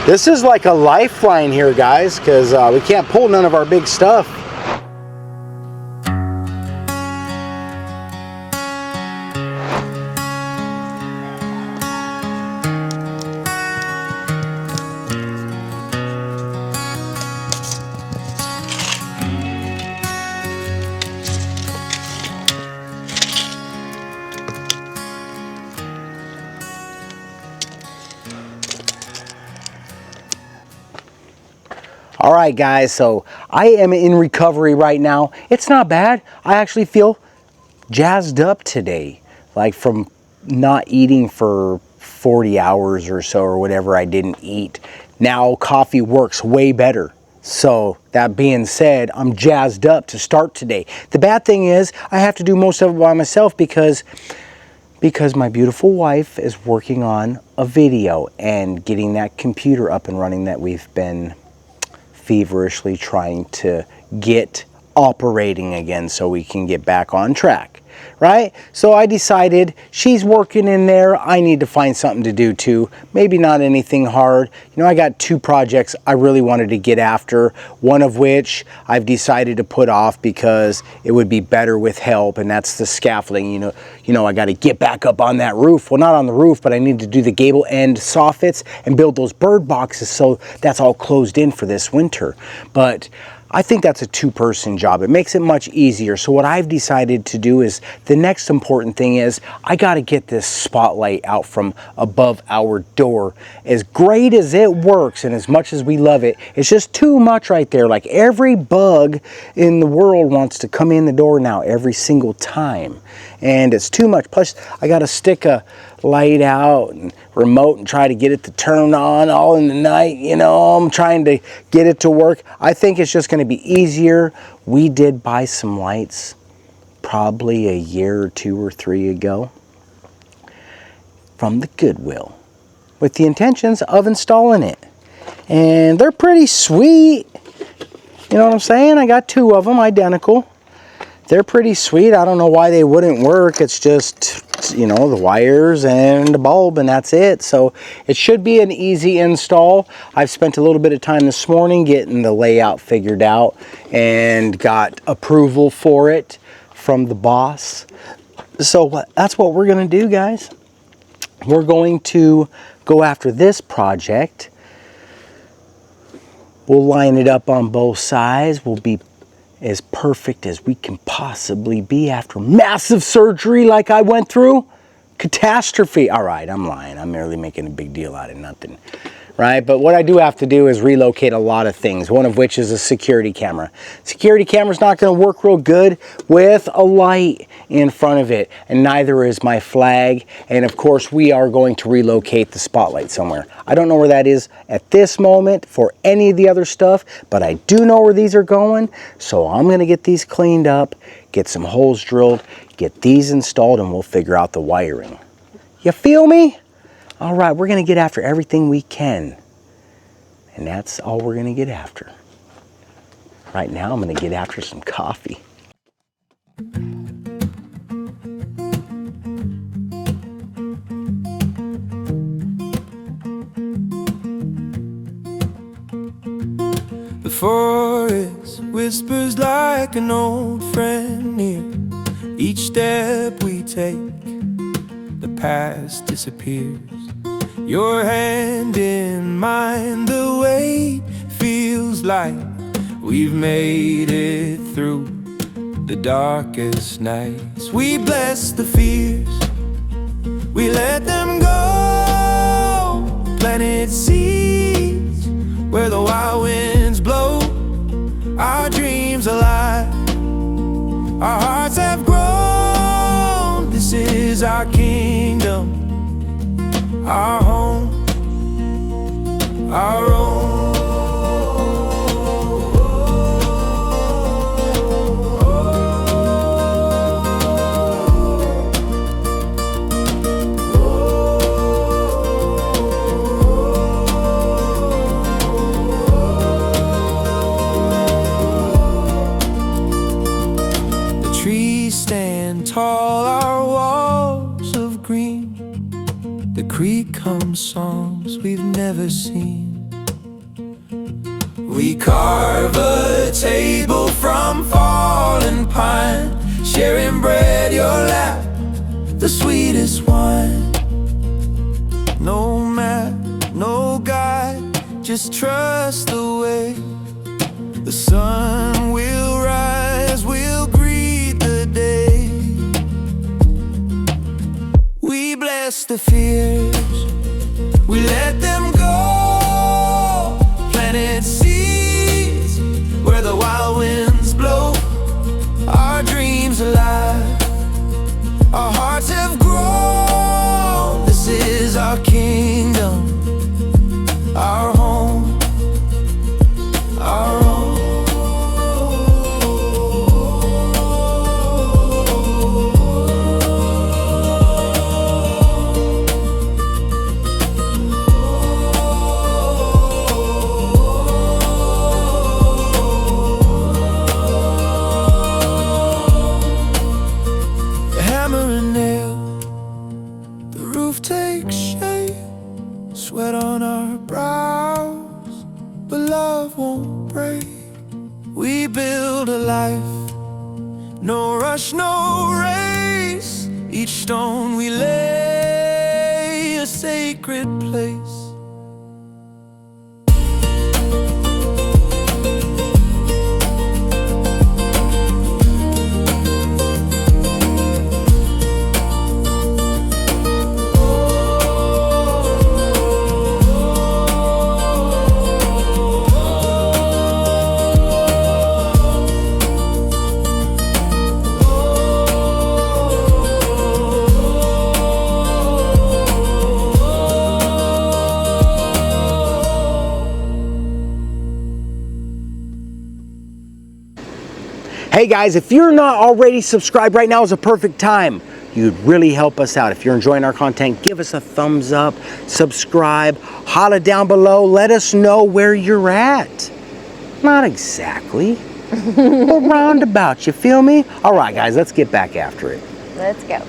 This is like a lifeline here, guys, because we can't pull none of our big stuff. All right, guys, so I am in recovery right now. It's not bad. I actually feel jazzed up today, like from not eating for 40 hours or so or whatever I didn't eat. Now coffee works way better. So that being said, I'm jazzed up to start today. The bad thing is I have to do most of it by myself because my beautiful wife is working on a video and getting that computer up and running that we've been feverishly trying to get operating again so we can get back on track, right? So I decided she's working in there. I need to find something to do too. Maybe not anything hard. You know, I got 2 projects I really wanted to get after, one of which I've decided to put off because it would be better with help, and that's the scaffolding. You know, I got to get back up on that roof. Well, not on the roof, but I need to do the gable end soffits and build those bird boxes so that's all closed in for this winter. But I think that's a 2-person job. It makes it much easier. So what I've decided to do is, the next important thing is I got to get this spotlight out from above our door. As great as it works and as much as we love it, it's just too much right there. Like every bug in the world wants to come in the door now every single time. And it's too much. Plus I got to stick a light out and remote and try to get it to turn on all in the night. You know, I'm trying to get it to work. I think it's just going to be easier. We did buy some lights probably a year or 2 or 3 ago from the Goodwill with the intentions of installing it, and they're pretty sweet. You know what I'm saying? I got 2 of them identical. They're pretty sweet. I don't know why they wouldn't work. It's just, you know, the wires and the bulb, and that's it. So it should be an easy install. I've spent a little bit of time this morning getting the layout figured out and got approval for it from the boss. So that's what we're going to do, guys. We're going to go after this project. We'll line it up on both sides. We'll be as perfect as we can possibly be after massive surgery like I went through. Catastrophe. All right, I'm lying. I'm merely making a big deal out of nothing, right? But what I do have to do is relocate a lot of things, one of which is a security camera. Security camera's not going to work real good with a light in front of it, and neither is my flag. And of course, we are going to relocate the spotlight somewhere. I don't know where that is at this moment for any of the other stuff, but I do know where these are going. So I'm going to get these cleaned up, get some holes drilled, get these installed, and we'll figure out the wiring. You feel me? All right, we're going to get after everything we can. And that's all we're going to get after. Right now, I'm going to get after some coffee. The forest whispers like an old friend near. Each step we take, the past disappears. Your hand in mine, the weight feels like we've made it through the darkest nights. We bless the fears, we let them go. Planted seeds where the wild winds blow. Our dreams alive, our hearts have grown. This is our kingdom, our home, our own. The trees stand tall, our walls of green. The creek hums songs we've never seen. We carve a table from fallen pine, sharing bread, your lap, the sweetest wine. No map, no guide, just trust the way. The sun will rise, we'll greet the day. We bless the fears, we let them go. Planted seeds where the wild winds blow. Our dreams alive, our hearts have grown. This is our kingdom, our home, our own. Sweat on our brows, but love won't break. We build a life, no rush, no race. Each stone we lay, a sacred place. Hey guys, if you're not already subscribed, right now is a perfect time. You'd really help us out. If you're enjoying our content, give us a thumbs up, subscribe, holla down below, let us know where you're at. Not exactly, but roundabout, you feel me? All right guys, let's get back after it. Let's go.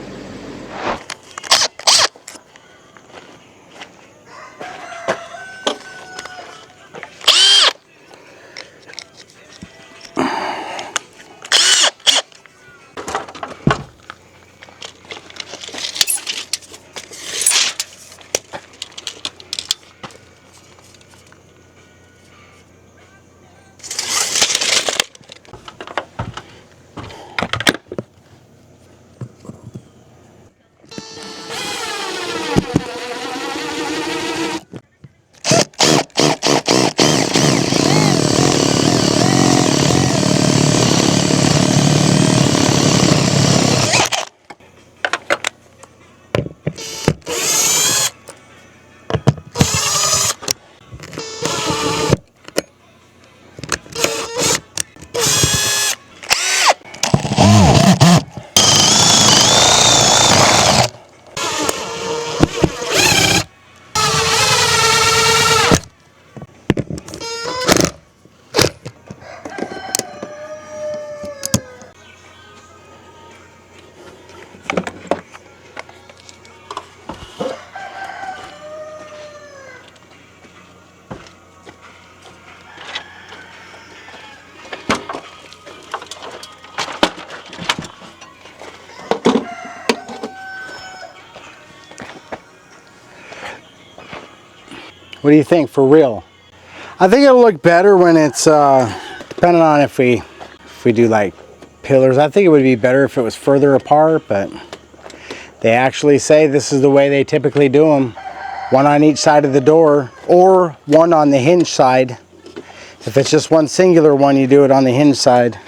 What do you think, for real? I think it'll look better when it's, depending on if we do like pillars. I think it would be better if it was further apart, but they actually say this is the way they typically do them. One on each side of the door, or one on the hinge side. If it's just one singular one, you do it on the hinge side.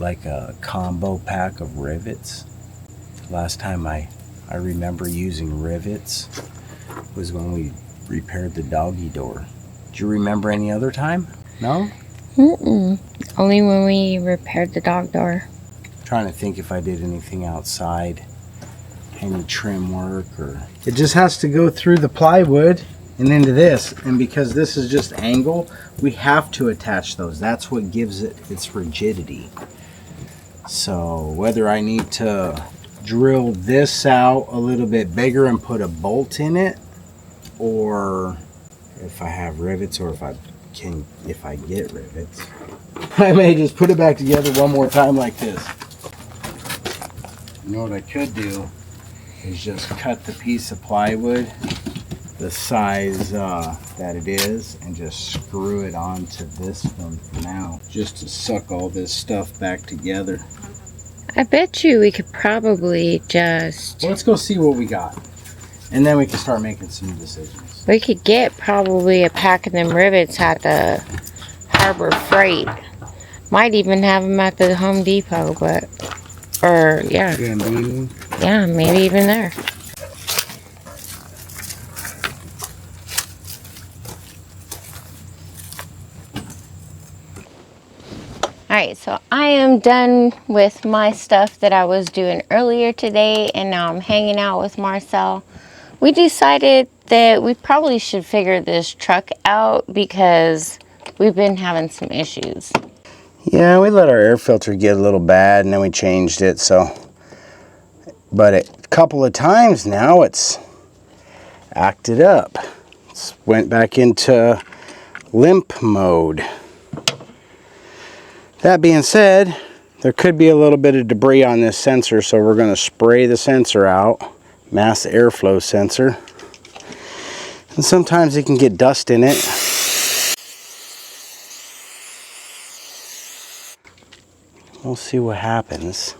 like a combo pack of rivets. Last time I remember using rivets was when we repaired the doggy door. Do you remember any other time? No? Mm-mm. Only when we repaired the dog door. Trying to think if I did anything outside, any trim work, or it just has to go through the plywood and into this, and because this is just angle, we have to attach those. That's what gives it its rigidity. So whether I need to drill this out a little bit bigger and put a bolt in it, or if I have rivets, or if I get rivets, I may just put it back together one more time like this. You know what I could do is just cut the piece of plywood the size that it is and just screw it onto this one for now, just to suck all this stuff back together. I bet you we could probably just... Well, let's go see what we got, and then we can start making some decisions. We could get probably a pack of them rivets at the Harbor Freight. Might even have them at the Home Depot, but... Or, yeah. Yeah, maybe even there. Alright, so I am done with my stuff that I was doing earlier today, and now I'm hanging out with Marcel. We decided that we probably should figure this truck out because we've been having some issues. Yeah, we let our air filter get a little bad, and then we changed it, so. But a couple of times now it's acted up. It's went back into limp mode. That being said, there could be a little bit of debris on this sensor, so we're going to spray the sensor out, mass airflow sensor. And sometimes it can get dust in it. We'll see what happens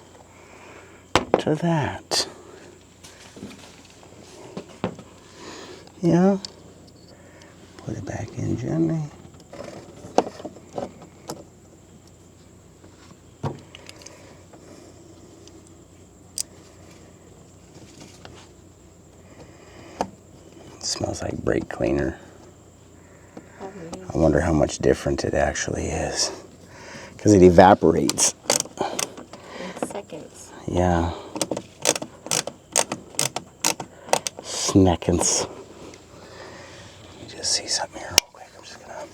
to that. Yeah. Put it back in gently. Smells like brake cleaner. I wonder how much different it actually is, because it evaporates In seconds. Yeah. Sneckins. Let me just see something here real quick. I'm just gonna...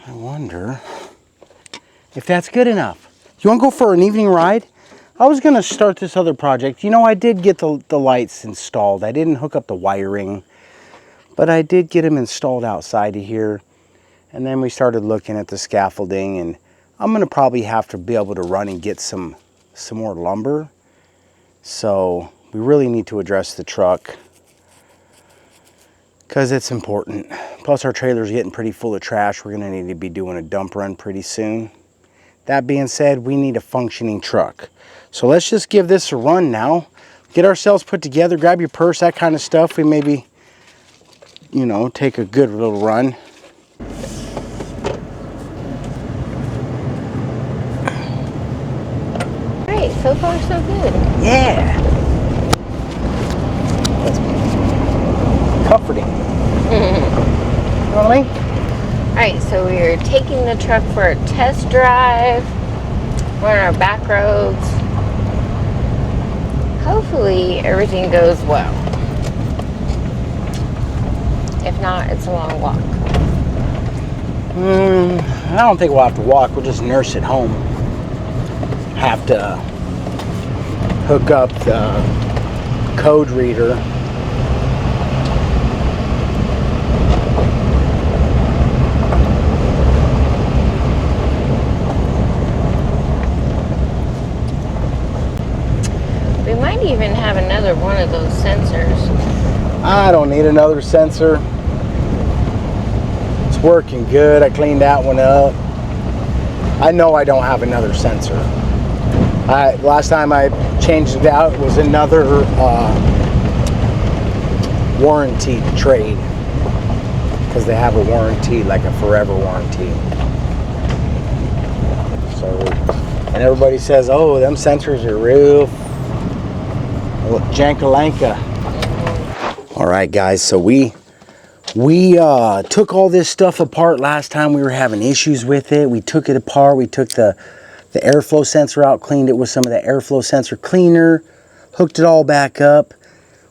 I wonder if that's good enough. You want to go for an evening ride? I was going to start this other project. You know, I did get the lights installed. I didn't hook up the wiring, but I did get them installed outside of here. And then we started looking at the scaffolding, and I'm going to probably have to be able to run and get some more lumber. So we really need to address the truck because it's important. Plus our trailer's getting pretty full of trash. We're going to need to be doing a dump run pretty soon. That being said, we need a functioning truck. So let's just give this a run now. Get ourselves put together, grab your purse, that kind of stuff. We maybe, you know, take a good little run. Alright, so far so good. Yeah. That's comforting. You know what I mean? Alright, so we're taking the truck for a test drive. We're on our back roads. Hopefully everything goes well. If not, it's a long walk. I don't think we'll have to walk. We'll just nurse it home. Have to hook up the code reader. We might even have another one of those sensors. I don't need another sensor. It's working good. I cleaned that one up. I know I don't have another sensor. Last time I changed it out, it was another warranty trade, because they have a warranty, like a forever warranty. So, and everybody says, oh, them sensors are real jankalanka. All right, guys, so we took all this stuff apart last time. We were having issues with it. We took it apart. We took the airflow sensor out, cleaned it with some of the airflow sensor cleaner, hooked it all back up.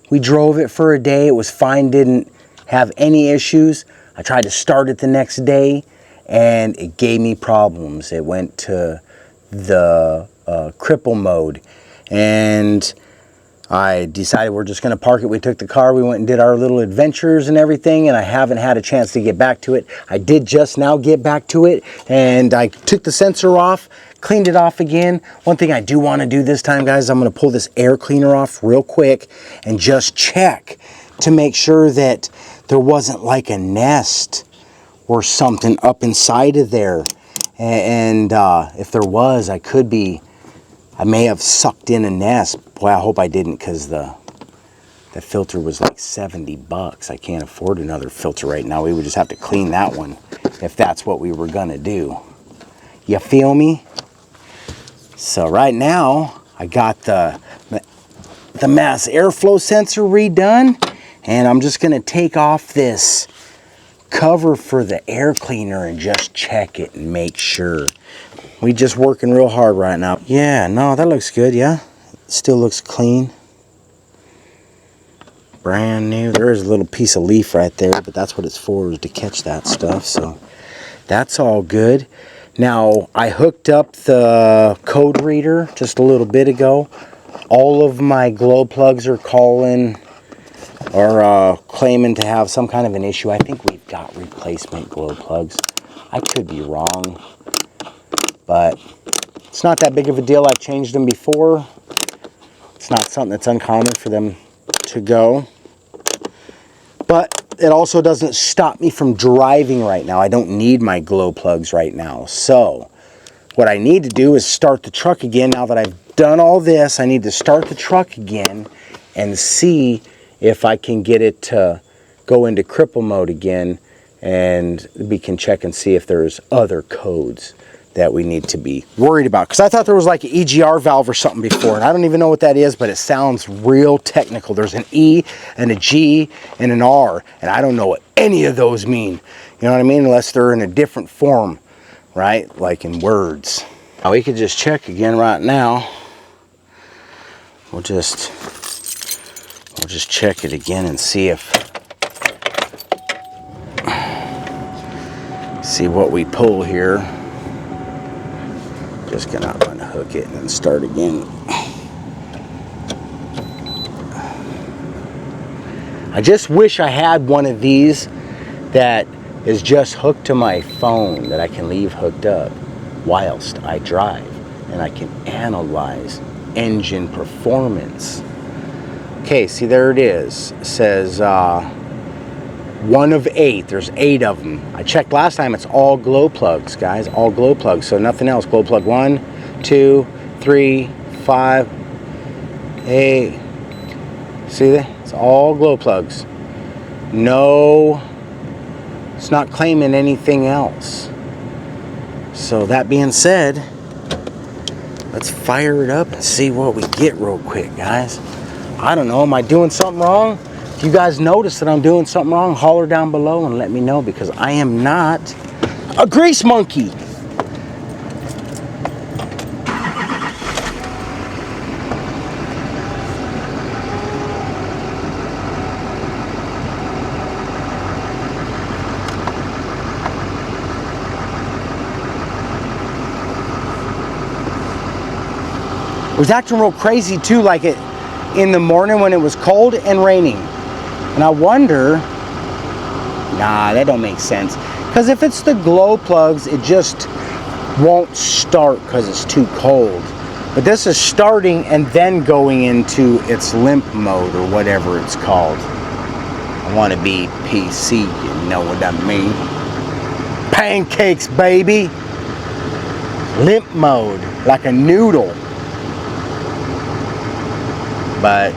We drove it for a day. It was fine, didn't have any issues. I tried to start it the next day and it gave me problems. It went to the cripple mode, and I decided we're just going to park it. We took the car, we went and did our little adventures and everything, and I haven't had a chance to get back to it. I did just now get back to it, and I took the sensor off, cleaned it off again. One thing I do want to do this time, guys, I'm going to pull this air cleaner off real quick and just check to make sure that there wasn't like a nest or something up inside of there. And if there was, I may have sucked in a nest. Boy, I hope I didn't, because the filter was like $70. I can't afford another filter right now. We would just have to clean that one if that's what we were gonna do. You feel me? So right now, I got the mass airflow sensor redone, and I'm just gonna take off this cover for the air cleaner and just check it and make sure. We just working real hard right now. Yeah, no, that looks good, yeah. Still looks clean. Brand new. There is a little piece of leaf right there, but that's what it's for, is to catch that stuff. So that's all good. Now, I hooked up the code reader just a little bit ago. All of my glow plugs are calling or claiming to have some kind of an issue. I think we've got replacement glow plugs. I could be wrong, but it's not that big of a deal. I've changed them before. It's not something that's uncommon for them to go. But it also doesn't stop me from driving right now. I don't need my glow plugs right now. So what I need to do is start the truck again. Now that I've done all this, I need to start the truck again and see if I can get it to go into cripple mode again, and we can check and see if there's other codes that we need to be worried about. Because I thought there was like an EGR valve or something before, and I don't even know what that is, but it sounds real technical. There's an E and a G and an R, and I don't know what any of those mean. You know what I mean? Unless they're in a different form, right? Like in words. Now we could just check again right now. We'll just check it again and see what we pull here. Just gonna unhook it and then start again. I just wish I had one of these that is just hooked to my phone, that I can leave hooked up whilst I drive, and I can analyze engine performance. Okay, see, there it is. It says 1 of 8. There's 8 of them. I checked last time. It's all glow plugs, guys. All glow plugs. So nothing else. Glow plug 1, 2, 3, 5, 8. See that? It's all glow plugs. No, it's not claiming anything else. So that being said, let's fire it up and see what we get real quick, guys. I don't know. Am I doing something wrong? If you guys notice that I'm doing something wrong, holler down below and let me know, because I am not a grease monkey. It was acting real crazy too, like it in the morning when it was cold and raining. And I wonder, nah, that don't make sense. Because if it's the glow plugs, it just won't start because it's too cold. But this is starting and then going into its limp mode or whatever it's called. I want to be PC, you know what I mean? Pancakes, baby. Limp mode, like a noodle. But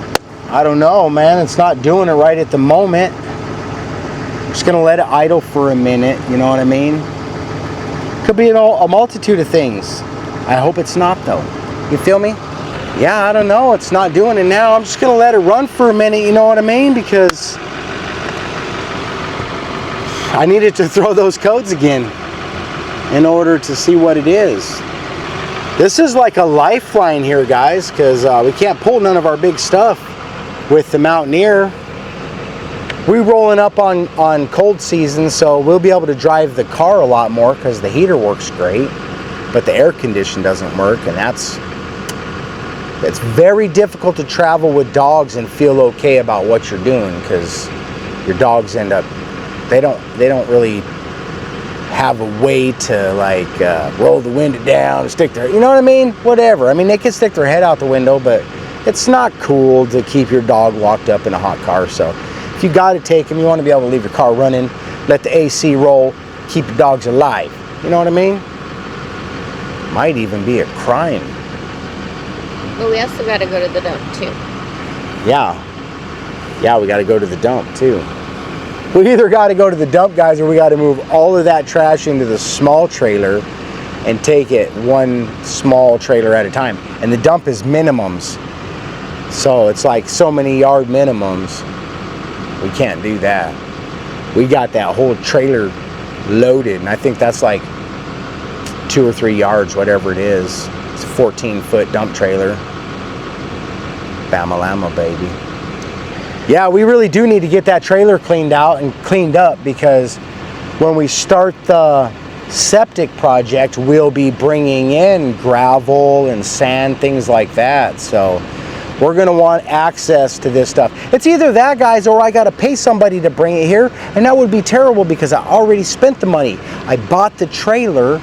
I don't know, man. It's not doing it right at the moment. I'm just gonna let it idle for a minute, you know what I mean? Could be a multitude of things. I hope it's not though. You feel me? Yeah, I don't know. It's not doing it now. I'm just gonna let it run for a minute, you know what I mean? Because I needed to throw those codes again in order to see what it is. This is like a lifeline here, guys, because we can't pull none of our big stuff with the Mountaineer. We're rolling up on cold season, so we'll be able to drive the car a lot more because the heater works great, but the air condition doesn't work, and it's very difficult to travel with dogs and feel okay about what you're doing, because your dogs end up, they don't really have a way to like roll the window down, stick their, you know what I mean? Whatever. I mean, they can stick their head out the window, but it's not cool to keep your dog locked up in a hot car. So if you got to take them, you want to be able to leave your car running, let the AC roll, keep your dogs alive. You know what I mean? Might even be a crime. But we also got to go to the dump too. Yeah, we got to go to the dump too. We either got to go to the dump, guys, or we got to move all of that trash into the small trailer and take it one small trailer at a time. And the dump is minimums. So it's like so many yard minimums. We can't do that. We got that whole trailer loaded, and I think that's like 2 or 3 yards, whatever it is. It's a 14-foot dump trailer. Bama-lama, baby. Yeah, we really do need to get that trailer cleaned out and cleaned up, because when we start the septic project, we'll be bringing in gravel and sand, things like that. So we're gonna want access to this stuff. It's either that, guys, or I gotta pay somebody to bring it here, and that would be terrible because I already spent the money. I bought the trailer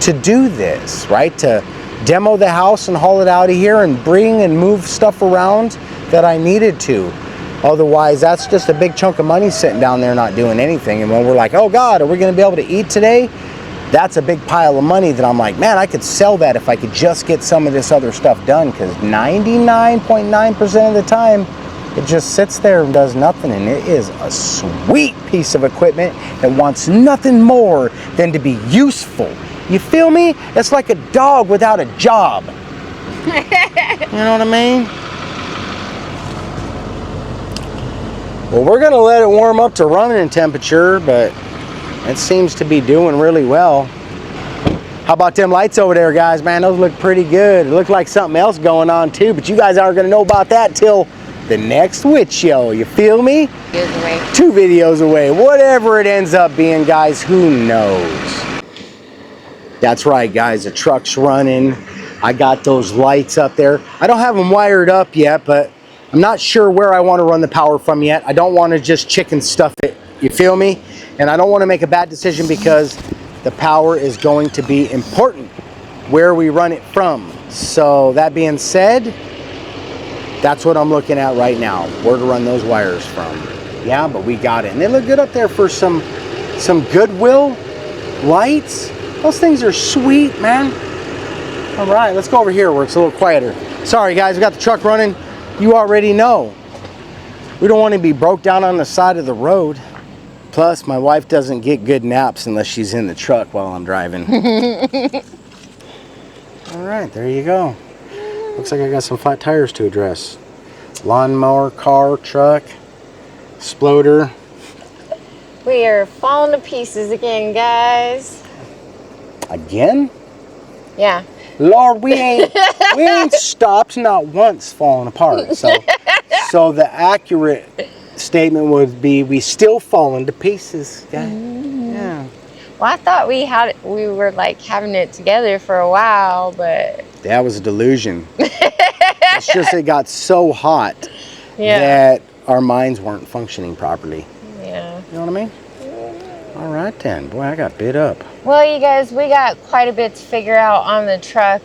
to do this, right? To demo the house and haul it out of here and bring and move stuff around that I needed to. Otherwise, that's just a big chunk of money sitting down there not doing anything. And when we're like, oh God, are we gonna be able to eat today? That's a big pile of money that I'm like, man, I could sell that if I could just get some of this other stuff done, because 99.9% of the time, it just sits there and does nothing. And it is a sweet piece of equipment that wants nothing more than to be useful. You feel me? It's like a dog without a job. You know what I mean? Well, we're gonna let it warm up to running temperature, but it seems to be doing really well. How about them lights over there, guys? Man, those look pretty good. It looked like something else going on too, but you guys aren't gonna know about that till the next witch show. You feel me? 2 videos away. Whatever it ends up being, guys, who knows? That's right, guys, the truck's running. I got those lights up there. I don't have them wired up yet, but I'm not sure where I want to run the power from yet. I don't want to just chicken stuff it, you feel me? And I don't want to make a bad decision, because the power is going to be important where we run it from. So that being said, that's what I'm looking at right now, where to run those wires from. Yeah, but we got it. And they look good up there for some Goodwill lights. Those things are sweet, man. All right, let's go over here where it's a little quieter. Sorry, guys, we got the truck running. You already know. We don't want to be broke down on the side of the road. Plus, my wife doesn't get good naps unless she's in the truck while I'm driving. All right, there you go. Looks like I got some flat tires to address. Lawnmower, car, truck, exploder. We are falling to pieces again, guys. Again? Yeah. Lord, we ain't stopped not once falling apart. So the accurate statement would be, we still falling to pieces. Yeah. Well, I thought we were like having it together for a while, but that was a delusion. It's just it got so hot that our minds weren't functioning properly. Yeah. You know what I mean? All right then. Boy, I got bit up. Well, you guys, we got quite a bit to figure out on the truck,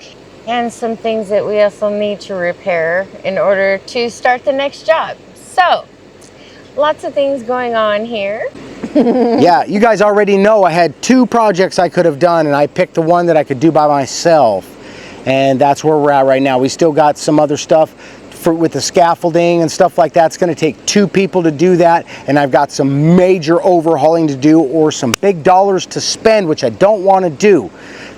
and some things that we also need to repair in order to start the next job. So, lots of things going on here. Yeah, you guys already know I had 2 projects I could have done, and I picked the one that I could do by myself. And that's where we're at right now. We still got some other stuff to with the scaffolding and stuff like that. It's going to take 2 people to do that, and I've got some major overhauling to do or some big dollars to spend, which I don't want to do.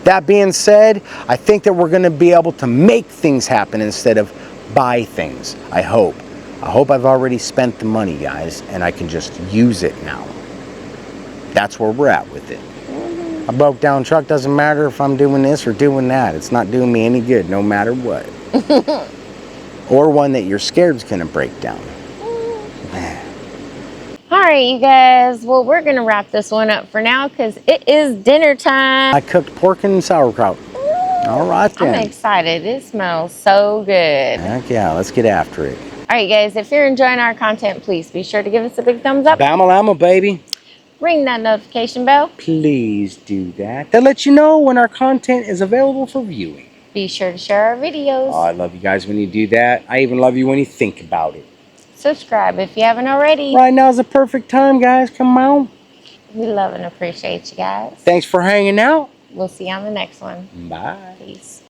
That being said, I think that we're going to be able to make things happen instead of buy things. I hope I've already spent the money, guys, and I can just use it now. That's where we're at with it. A broke down truck, doesn't matter if I'm doing this or doing that. It's not doing me any good, no matter what. Or one that you're scared is gonna break down. All right, you guys. Well, we're gonna wrap this one up for now because it is dinner time. I cooked pork and sauerkraut. All right then. I'm excited. It smells so good. Heck yeah, let's get after it. All right, guys. If you're enjoying our content, please be sure to give us a big thumbs up. Bama-lama, baby. Ring that notification bell. Please do that. That lets you know when our content is available for viewing. Be sure to share our videos. Oh, I love you guys when you do that. I even love you when you think about it. Subscribe if you haven't already. Right now is the perfect time, guys. Come on. We love and appreciate you guys. Thanks for hanging out. We'll see you on the next one. Bye. Peace.